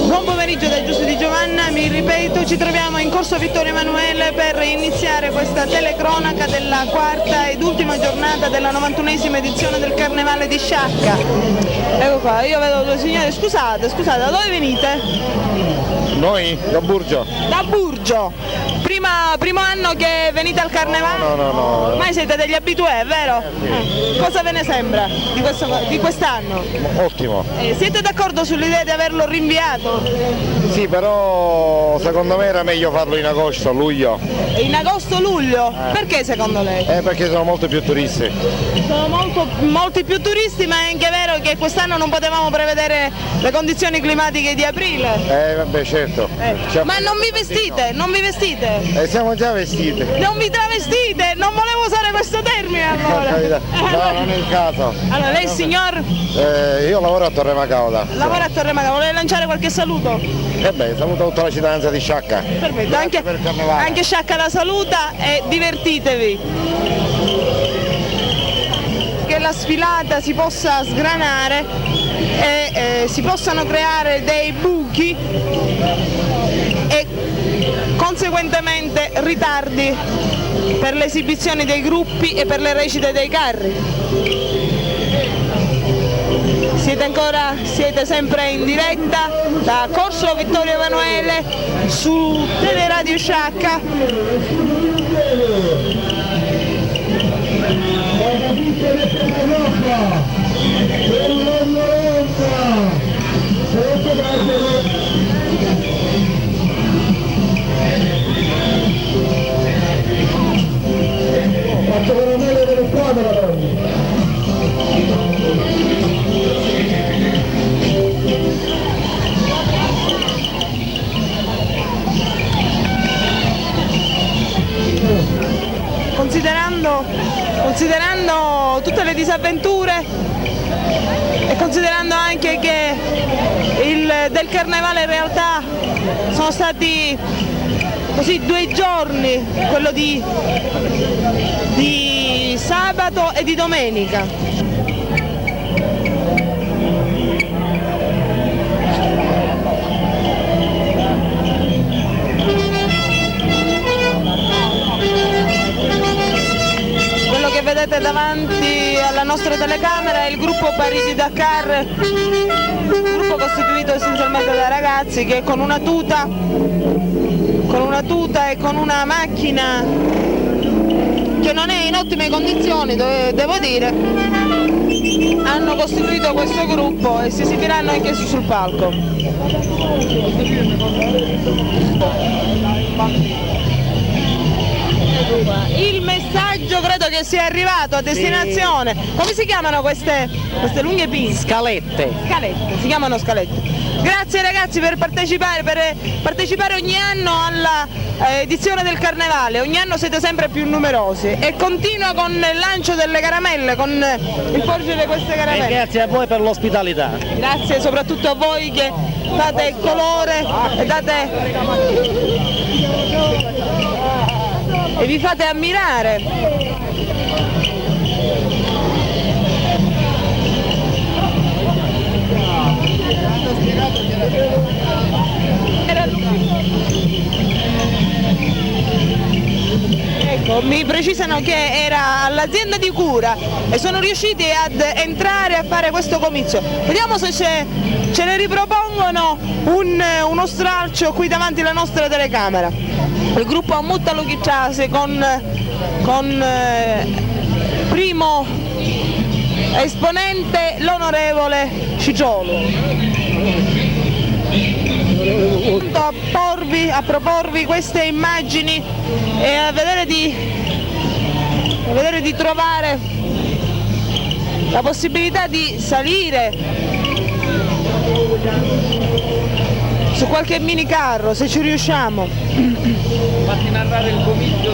Buon pomeriggio da Giusto Di Giovanna, mi ripeto, ci troviamo in Corso Vittorio Emanuele per iniziare questa telecronaca della quarta ed ultima giornata della 91esima edizione del Carnevale di Sciacca. Ecco qua, io vedo due signore, scusate, da dove venite? Noi? Da Burgio. Da Burgio. Primo anno che venite al Carnevale? No. Ormai siete degli abitué, vero? Sì. Cosa ve ne sembra di quest'anno? Ottimo. Siete d'accordo sull'idea di averlo rinviato? Sì, però secondo me era meglio farlo in agosto, luglio. In agosto-luglio? Perché secondo lei? Perché sono molti più turisti. Sono molti più turisti, ma è anche vero che quest'anno non potevamo prevedere le condizioni climatiche di aprile. Vabbè, certo. Ma non vi vestite? Non vi vestite? Siamo già vestiti. Non vi travestite? Non volevo usare questo termine allora. No, non è il caso. Allora, lei signor? Io lavoro a Torre Macauda. Lavora a Torre Macauda, vuole lanciare qualche saluto? Saluto tutta la cittadinanza di Sciacca. Perfetto, anche Sciacca la saluta e divertitevi. Che la sfilata si possa sgranare e si possano creare dei buchi e conseguentemente ritardi per le esibizioni dei gruppi e per le recite dei carri. Siete sempre in diretta da Corso Vittorio Emanuele su Teleradio Sciacca. Considerando tutte le disavventure e considerando anche che del Carnevale in realtà sono stati così 2 giorni, quello di sabato e di domenica. Che vedete davanti alla nostra telecamera è il gruppo Parigi Dakar, un gruppo costituito essenzialmente da ragazzi che con una tuta e con una macchina che non è in ottime condizioni, devo dire, hanno costituito questo gruppo e si esibiranno anche sul palco. Il messaggio credo che sia arrivato a destinazione. Come si chiamano queste lunghe piste? Scalette, si chiamano scalette. Grazie ragazzi per partecipare ogni anno alla edizione del Carnevale, ogni anno siete sempre più numerosi e continua con il lancio delle caramelle, con il porgere queste caramelle. E grazie a voi per l'ospitalità. Grazie soprattutto a voi che date colore e vi fate ammirare. Ecco, mi precisano che era all'azienda di cura e sono riusciti ad entrare a fare questo comizio. Vediamo se ce ne ripropongono uno stralcio qui davanti alla nostra telecamera. Il gruppo Muttalo Chicciase con primo esponente l'onorevole Cicciolo. A proporvi queste immagini e a vedere di trovare la possibilità di salire su qualche mini carro se ci riusciamo. Fatti narrare il comizio.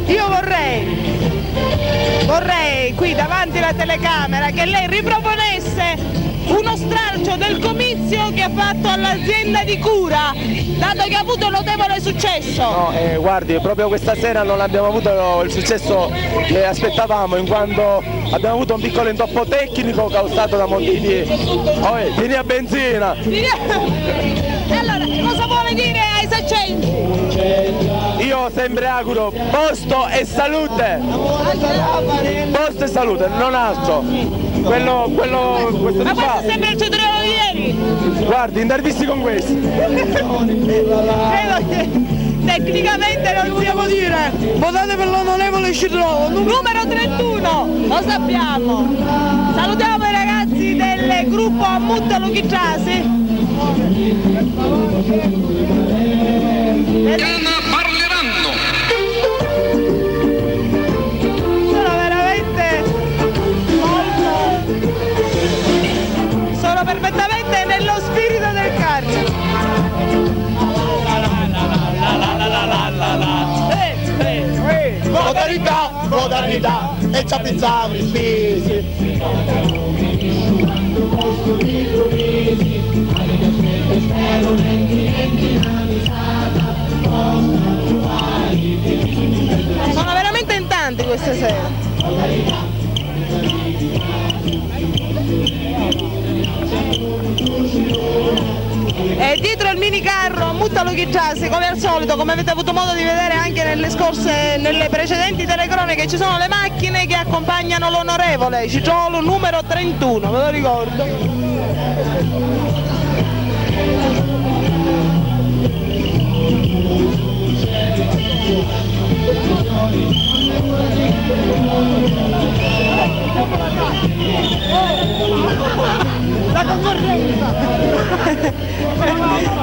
Io vorrei qui davanti alla telecamera che lei riproponesse uno stralcio del comizio che ha fatto all'azienda di cura, dato che ha avuto notevole successo. No, guardi, proprio questa sera non abbiamo avuto il successo che aspettavamo, in quanto abbiamo avuto un piccolo intoppo tecnico causato da motivi fini a benzina. Allora, cosa vuole dire ai saccensi? Io sempre auguro posto e salute, posto e salute, non altro. Quello questo Ma di fa. questo è sempre il cetriolo di ieri. Guardi, intervisti con questi. Credo che tecnicamente non possiamo dire. Votate per l'onorevole Citrono, numero 31, lo sappiamo. Salutiamo i ragazzi del gruppo Muttalo Chicciasi. Parleranno. Sono perfettamente nello spirito del carcere. Modernità, e ci pensavo i pesi. Sono veramente in tanti queste sere. E dietro il mini carro Muttalo Chicciasi, come al solito, come avete avuto modo di vedere anche nelle precedenti telecronache, ci sono le macchine che accompagnano l'onorevole Cigiolo numero 31, ve lo ricordo.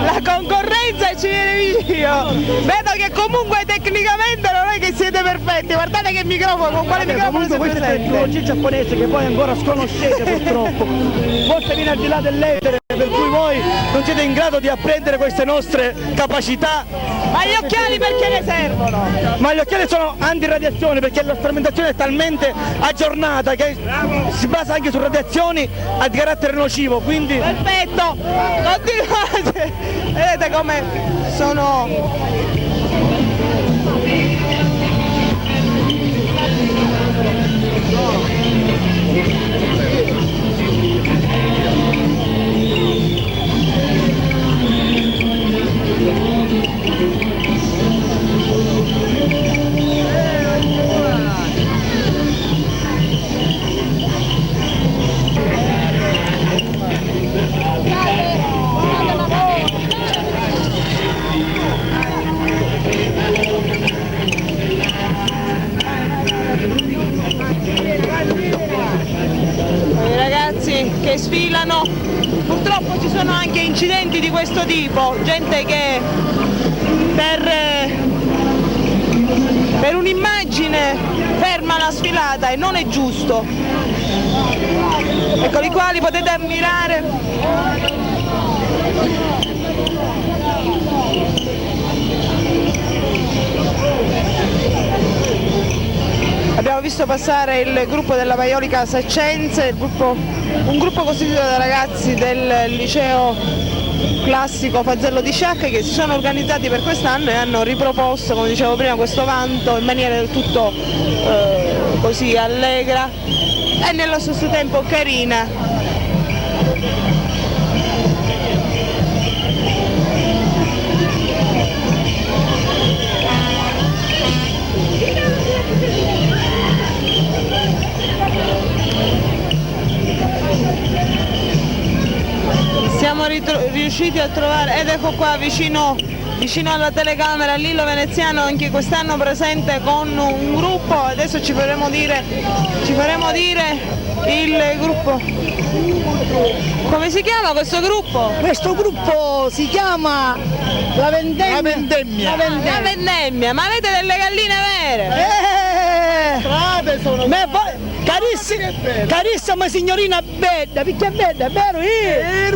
La concorrenza ci viene vicino. Vedo che comunque tecnicamente non è che siete perfetti. Guardate che microfono, con quale microfono si Questa è presenta? tecnologia giapponese che voi ancora sconoscete purtroppo. Forse viene al di là dell'etere, per cui voi non siete in grado di apprendere queste nostre capacità. Ma gli occhiali perché ne servono? Ma gli occhiali sono antiradiazione, perché la strumentazione è talmente aggiornata che si basa anche su radiazioni a carattere nocivo, quindi Perfetto, continuate. Vedete come sono. I ragazzi che sfilano, purtroppo ci sono anche incidenti di questo tipo, gente che per un'immagine ferma la sfilata e non è giusto. Eccoli qua, li potete ammirare. Abbiamo visto passare il gruppo della Maiolica Saccense, un gruppo costituito da ragazzi del liceo classico Fazello di Sciacca che si sono organizzati per quest'anno e hanno riproposto, come dicevo prima, questo vanto in maniera del tutto così allegra e nello stesso tempo carina. Siamo riusciti a trovare, ed ecco qua vicino alla telecamera, Lillo Veneziano anche quest'anno presente con un gruppo. Adesso ci faremo dire il gruppo. Come si chiama questo gruppo? Questo gruppo si chiama La Vendemmia. La Vendemmia, ma avete delle galline vere? Carissima signorina Bella, perché è bella, è vero?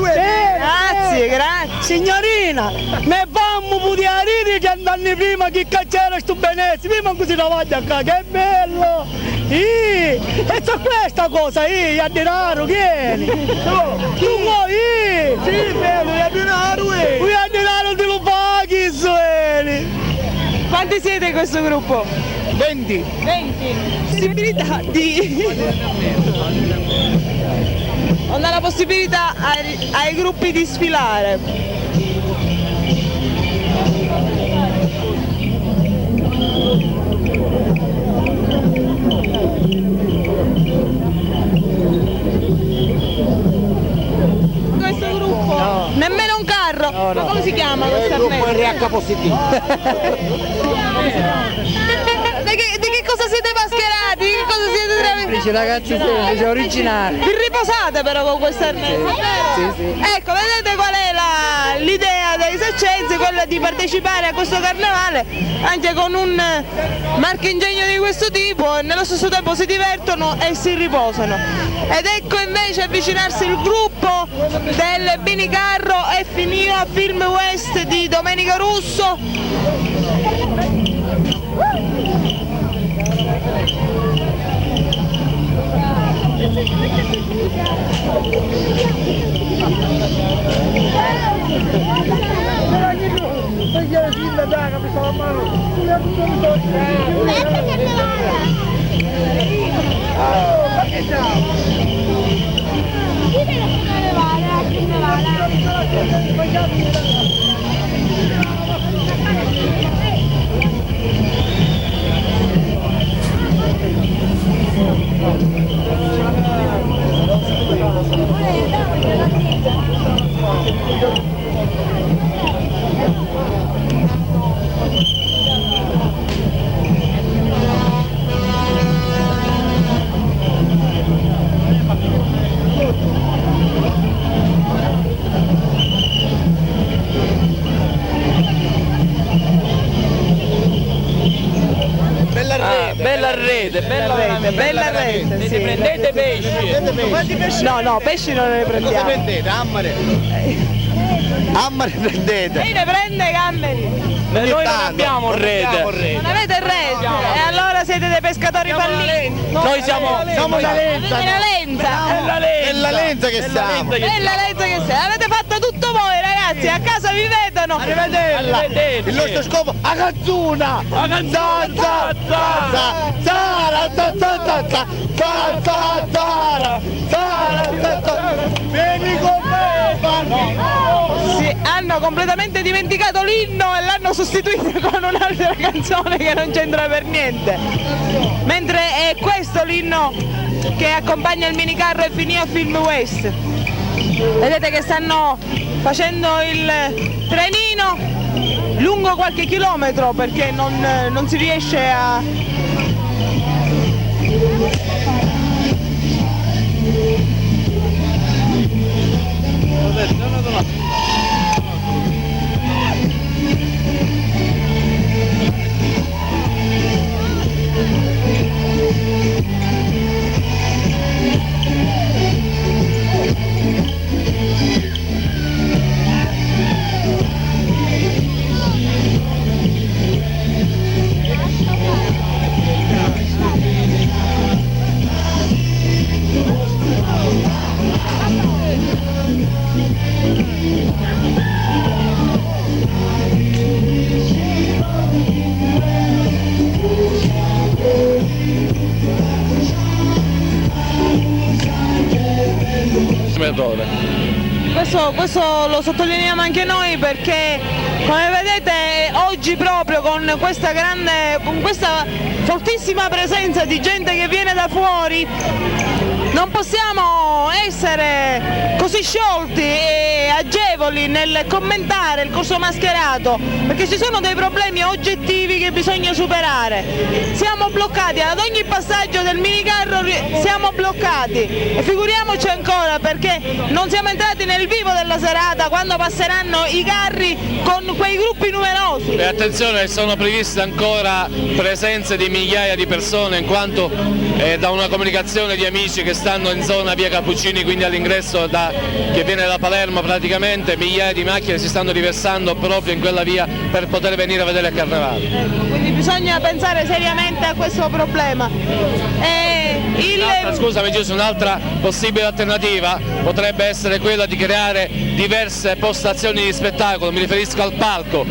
Grazie. Signorina, ne fammo pudiarire 100 anni prima che c'era sto benessere, prima così la voglia qua, che bello! E so questa cosa, a denaro, vieni! Tu vuoi? Sì, bello, a denaro, a denaro te lo paghi, vieni! Quanti siete in questo gruppo? 20! 20. Possibilità di... non dà la possibilità ai gruppi di sfilare. Questo gruppo? No. Nemmeno un carro? No, no. Ma come si chiama questo Il gruppo arnese? RH positivo. Di che cosa siete mascherati? Di che cosa siete travestiti? Ragazzi, semplici, originali. Vi riposate però con questo arnese, vero? Sì. Ecco, vedete qual è l'idea dei saccensi, quella di partecipare a questo carnevale anche con un marchingegno di questo tipo e nello stesso tempo si divertono e si riposano. Ed ecco invece avvicinarsi il gruppo del minicarro F.Nio Film West di Domenico Russo. Bella rete, sì. Prendete pesci. Quanti pesci? No, pesci non ne prendiamo. Prendete, ammare prendete. Lei ne prende Gammeri? Noi non abbiamo rete. Non avete rete? E allora siete dei pescatori falliti? Noi siamo la lenza. Una lenza? È la lenza che siamo. È la lenza che sei. Avete fatto tutto voi ragazzi, a casa vi vedono. Arrivederla. Il nostro scopo, a cazzuna. Vieni con me, Sì, hanno completamente dimenticato l'inno e l'hanno sostituito con un'altra canzone che non c'entra per niente. Mentre è questo l'inno che accompagna il minicarro F.Nio Film West. Vedete che stanno facendo il trenino lungo qualche chilometro perché non si riesce a... Questo lo sottolineiamo anche noi perché come vedete oggi proprio con questa fortissima presenza di gente che viene da fuori non possiamo essere così sciolti e agevoli nel commentare il corso mascherato perché ci sono dei problemi oggettivi che bisogna superare. Siamo bloccati ad ogni passaggio del minicarro, siamo bloccati e figuriamoci ancora perché non siamo entrati nel vivo della serata quando passeranno i carri con quei gruppi numerosi. E attenzione, sono previste ancora presenze di migliaia di persone in quanto da una comunicazione di amici che stanno stanno in zona via Cappuccini, quindi all'ingresso che viene da Palermo praticamente, migliaia di macchine si stanno riversando proprio in quella via per poter venire a vedere il carnevale. Quindi bisogna pensare seriamente a questo problema. Scusami Giuseppe, un'altra possibile alternativa potrebbe essere quella di creare diverse postazioni di spettacolo, mi riferisco al palco.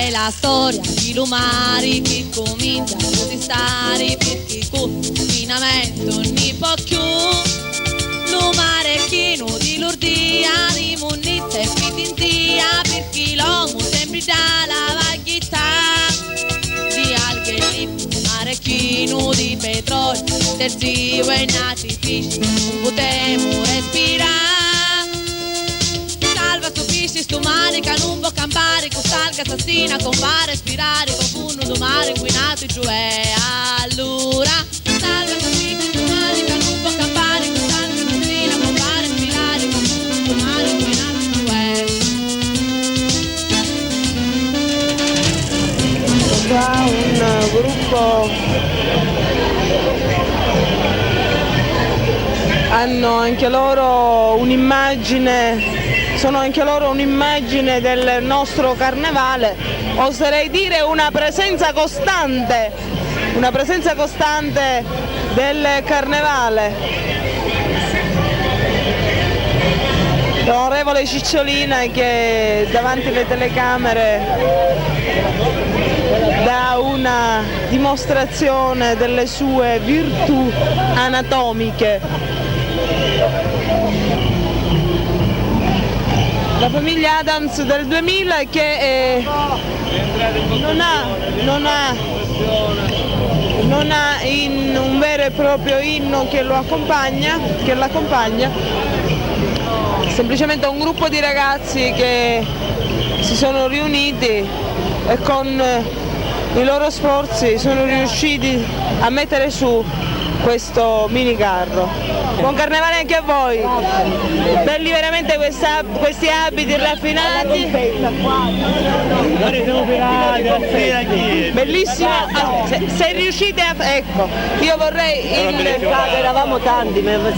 La storia di Lumari che comincia a protestare perché il confinamento non può più. Lumari è chino di lordia, di monnezza e fitinzia perché l'uomo sempre già la vaghità di alghe di mare chino di petrolio, terzivo e natifici, non potremo respirare. Salva stupisci sto mare che non può campare, con salga assassina con va a respirare, qualcuno do mare inquinato e giù è allora. Salva stupisci sto mare che non può campare, con salga assassina con va a respirare, qualcuno do mare inquinato e giù è. Qua un gruppo hanno anche loro un'immagine, sono anche loro un'immagine del nostro carnevale, oserei dire una presenza costante del carnevale. L'onorevole Cicciolina che davanti alle telecamere dà una dimostrazione delle sue virtù anatomiche. La famiglia Adams del 2000 che non ha un vero e proprio inno che l'accompagna, semplicemente un gruppo di ragazzi che si sono riuniti e con i loro sforzi sono riusciti a mettere su questo mini carro. Buon carnevale anche a voi, belli veramente questi abiti raffinati, bellissimo. Se riuscite a, ecco, io vorrei eravamo tanti, un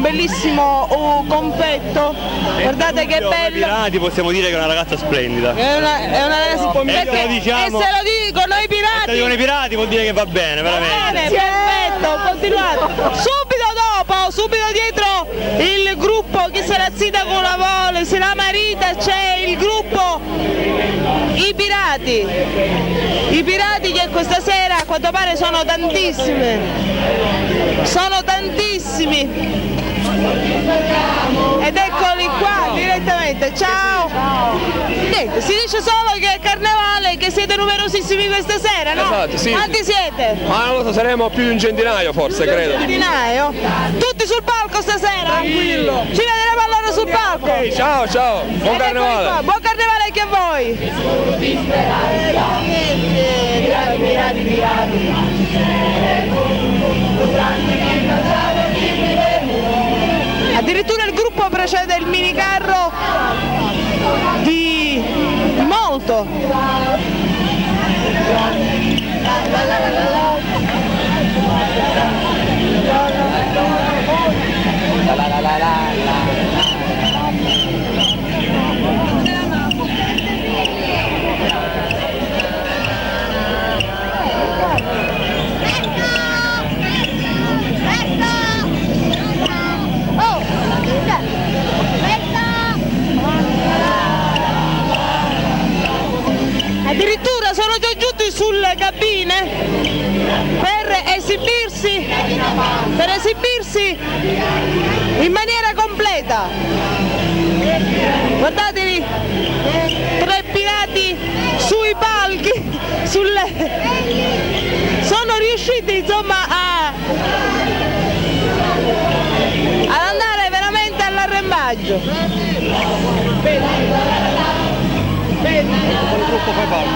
bellissimo confetto, guardate che bello. Pirati possiamo dire che è una ragazza splendida. È una ragazza perché, diciamo, e se lo dicono i pirati, se dicono i pirati vuol dire che va bene, veramente. Perfetto, continuate. Subito dietro il gruppo che se la zita con la vole, se la marita, c'è il gruppo I Pirati che questa sera a quanto pare sono tantissimi. Ed eccoli qua direttamente, ciao! Niente, si dice solo che è carnevale, che siete numerosissimi questa sera, no? Esatto, sì. Quanti siete? Ma non lo so, saremo più di un centinaio forse, credo. Centinaio? Tutti sul palco stasera? Tranquillo! Ci vedremo allora sul palco! Okay, ciao, buon carnevale! Qua. Buon carnevale anche a voi! Addirittura il gruppo precede il minicarro di molto. per esibirsi in maniera completa. Guardatevi, 3 pirati sui palchi, sono riusciti insomma ad andare veramente all'arrembaggio. Quale gruppo fai parte?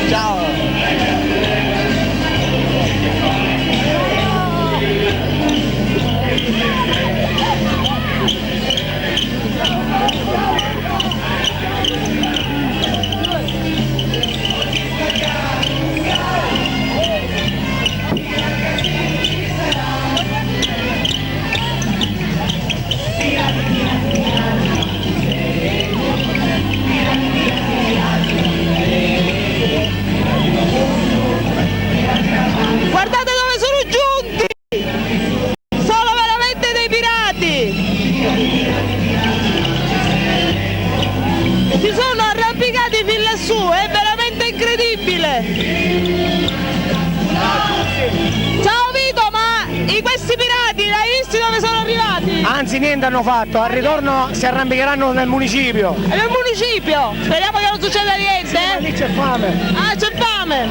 Ciao. Guardate dove sono giunti! Sono veramente dei pirati! Si sono arrampicati fin lassù, è veramente incredibile! Ciao Vito, ma questi pirati l'hai visti dove sono arrivati? Anzi niente hanno fatto, al ritorno si arrampicheranno nel municipio. È nel municipio! Speriamo che non succeda niente, Ma lì c'è fame. Ah, c'è fame!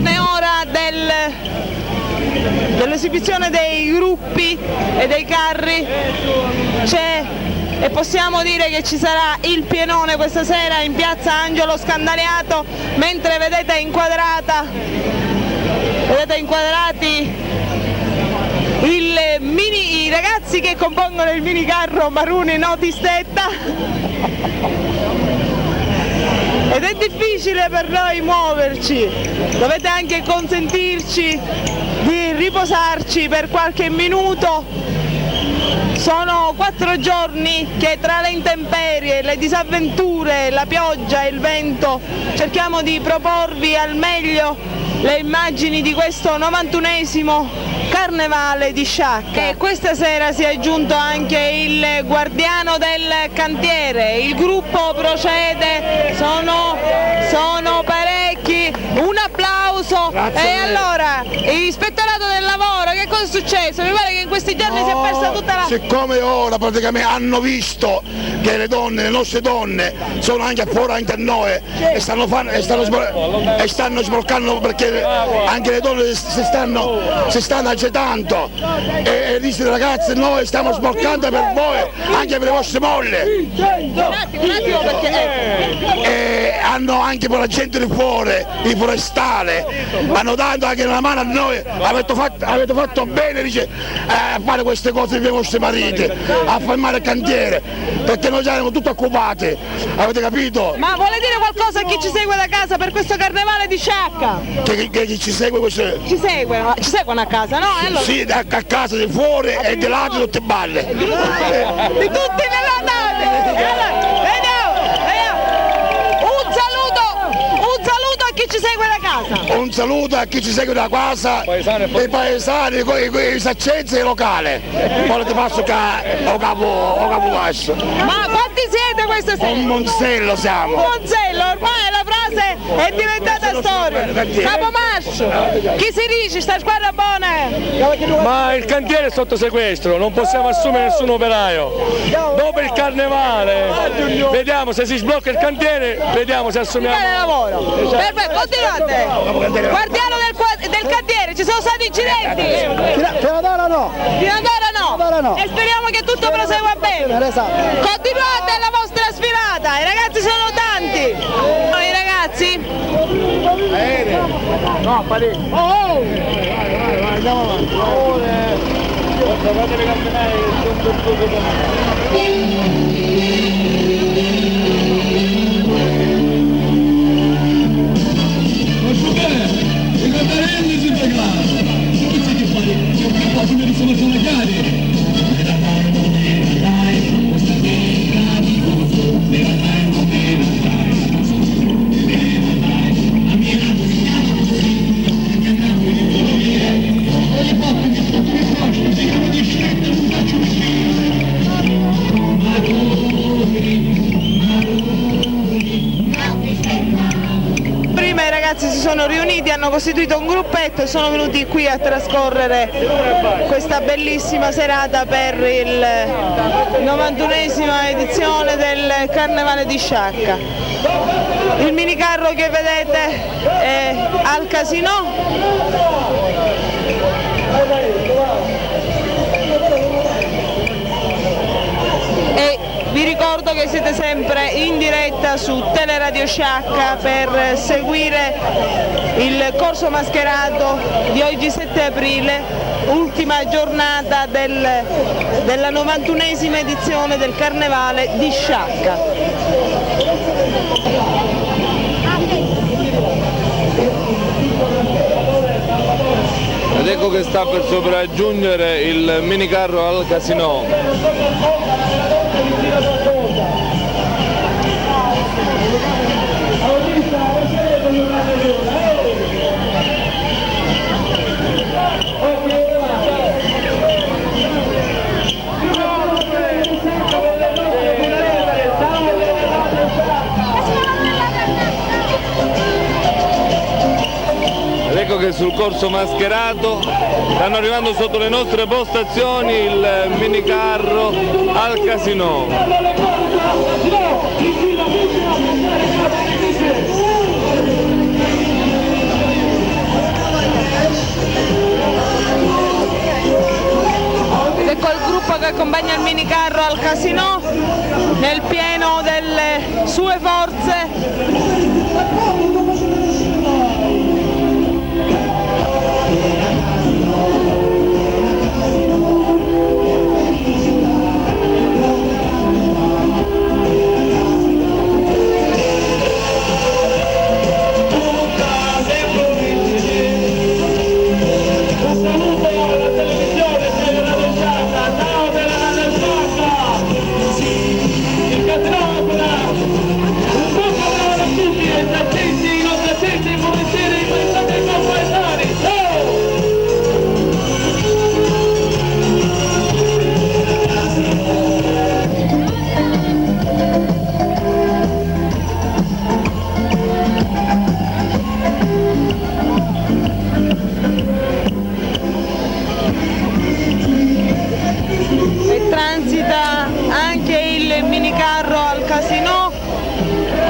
È ora dell'esibizione dei gruppi e dei carri. C'è e possiamo dire che ci sarà il pienone questa sera in piazza Angelo Scandaliato, mentre vedete inquadrati i ragazzi che compongono il mini carro Maruni Noti Stetta, ed è difficile per noi muoverci, dovete anche consentirci di riposarci per qualche minuto. Sono 4 giorni che tra le intemperie, le disavventure, la pioggia e il vento cerchiamo di proporvi al meglio le immagini di questo 91esimo Carnevale di Sciacca. E questa sera si è aggiunto anche il guardiano del cantiere, il gruppo procede, sono parecchi, un applauso. E allora, l'ispettorato del lavoro, che cosa è successo? Mi pare che in questi giorni si è persa tutta la... Siccome ora praticamente hanno visto che le donne, le nostre donne, sono anche fuori anche a noi e stanno sbloccando, perché anche le donne si stanno agitando e dice ragazzi, noi stiamo sbloccando per voi, anche per le vostre mogli. Un attimo perché... hanno anche per la gente di fuori, i forestali, hanno dato anche una mano a noi, avete fatto bene, dice, a fare queste cose per i vostri mariti, a fermare il cantiere, perché noi siamo tutti occupati, avete capito? Ma vuole dire qualcosa a chi ci segue da casa per questo Carnevale di Sciacca? Che ci segue questo? Ci seguono a casa, no? Allora... Sì, a casa di fuori e di là di tutte balle. Di tutti nell'andate! Vediamo! Un saluto a chi ci segue da casa! Un saluto a chi ci segue da casa, i paesani, i saccenzi e i locali. Poi ti passo o capo passo. Ma quanti siete questa sera? Un monzello siamo. Un monzello, ormai la frase è diventata storia. Capomascio, chi si dice? Sta squadra buona? Ma il cantiere è sotto sequestro, non possiamo assumere nessun operaio. Dopo il Carnevale vediamo se si sblocca il cantiere, vediamo se assumiamo. Bene lavoro. Perfetto, continuate. Guardiano del cantiere, ci sono stati incidenti? Fino ad ora no. Fino ad ora no. E speriamo che tutto prosegua bene. Esatto. Continuate la vostra sfilata, i ragazzi sono tanti. I ragazzi? No, parecchio. Vai, andiamo avanti. I cartelli si pregano, tutti che fare, un po' come sono magari. hanno costituito un gruppetto e sono venuti qui a trascorrere questa bellissima serata per il 91esima edizione del Carnevale di Sciacca. Il minicarro che vedete è al Casinò. E vi ricordo che siete sempre in diretta su Teleradio Sciacca per seguire il corso mascherato di oggi 7 aprile, ultima giornata della 91esima edizione del Carnevale di Sciacca. Ed ecco che sta per sopraggiungere il minicarro al Casinò. Ecco che sul corso mascherato stanno arrivando sotto le nostre postazioni il minicarro al Casinò. Ecco il gruppo che accompagna il minicarro al Casinò nel pieno delle sue forze.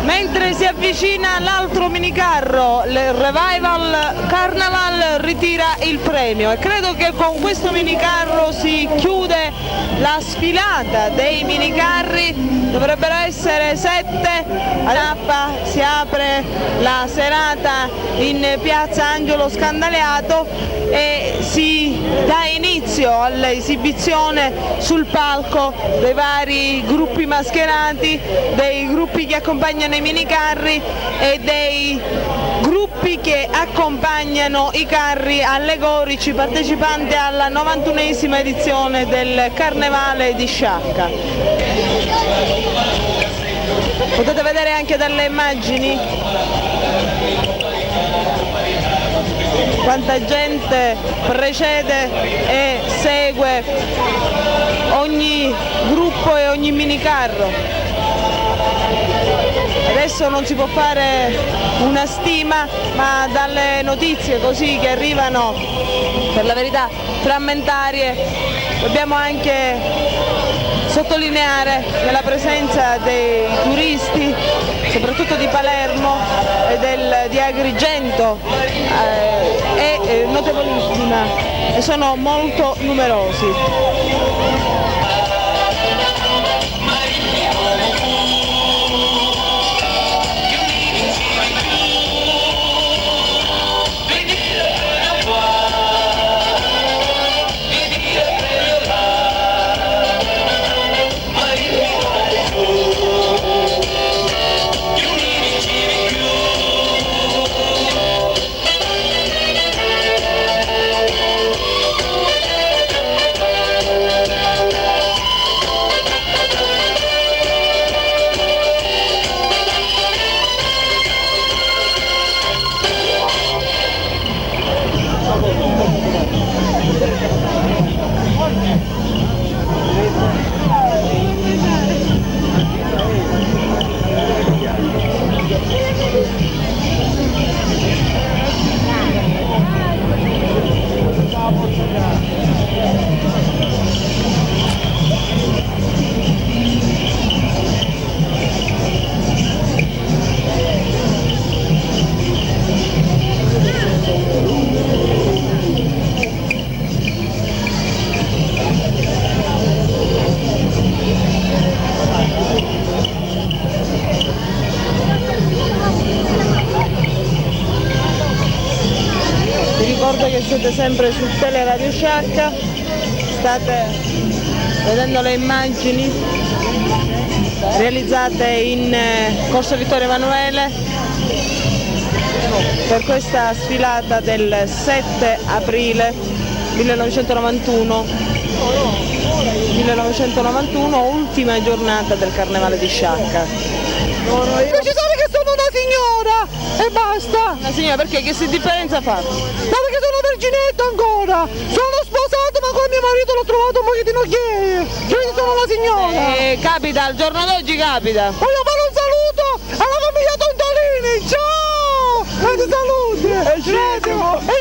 Mentre si avvicina l'altro minicarro, il Revival Carnival ritira il premio e credo che con questo minicarro si chiude la sfilata dei minicarri, dovrebbero essere 7, a tappa si apre la serata in piazza Angelo Scandaleato e si dà inizio all'esibizione sul palco dei vari gruppi mascherati, dei gruppi che accompagnano i minicarri e dei gruppi che accompagnano i carri allegorici partecipanti alla 91esima edizione del Carnevale di Sciacca. Potete vedere anche dalle immagini quanta gente precede e segue ogni gruppo e ogni minicarro. Adesso non si può fare una stima, ma dalle notizie così che arrivano, per la verità frammentarie, dobbiamo anche sottolineare che la presenza dei turisti, soprattutto di Palermo e di Agrigento, è notevolissima e sono molto numerosi. sempre su Teleradio Sciacca, state vedendo le immagini realizzate in Corso Vittorio Emanuele per questa sfilata del 7 aprile 1991, ultima giornata del Carnevale di Sciacca. Precisare che sono una signora e basta. Una signora perché? Che differenza fa? Ma perché sono verginetto ancora. Sono sposato ma con mio marito l'ho trovato un pochettino gay. Quindi sono una signora. Capita, al giorno d'oggi capita. Voglio fare un saluto alla famiglia Tontolini. Ciao! Tanti saluti. E